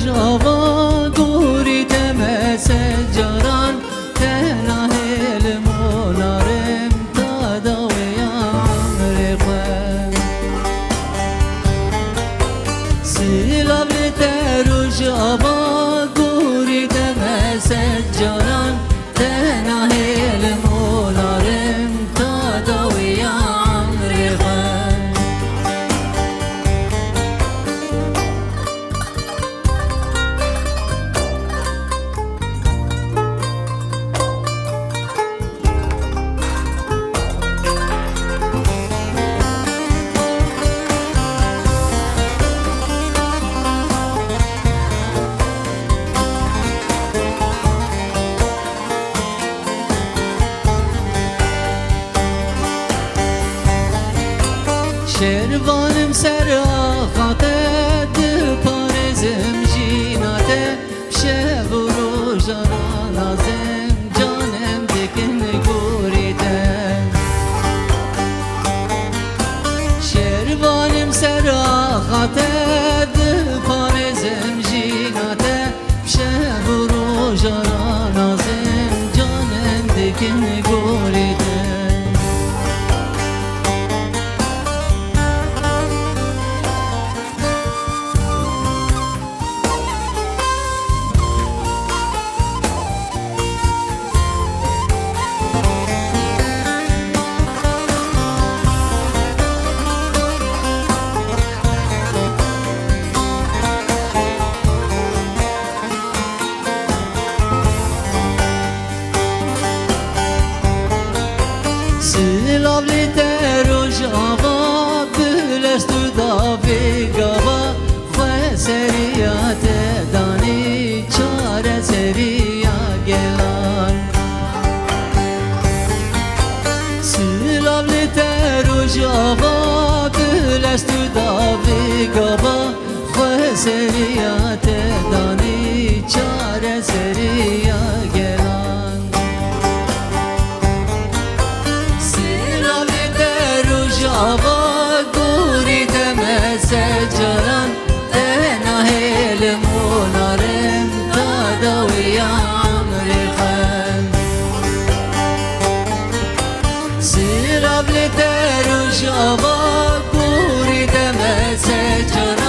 رجاوا گوری تمس جاران تنها المولارم تداویان رخوان سیلاب رجاوا گوری تمس جاران تنها المولارم تداویان رخوان شروانم سر آخاته دل پارزم جیناته شب و روزا نازم جانم دکن گوریته شروانم سر آخاته دل پارزم جیناته شب و روزا نازم جانم دکن گوریته سیلابلی تروج آوا بلست داوی گاوا خواه سریات دانی چار سریا گلان سیلابلی تروج آوا بلست داوی گاوا خواه سریات دانی چار سریا گلان آوا گوری تمس جران تنها المولارم تداویان رخان سیراب لتروج آوا گوری تمس جران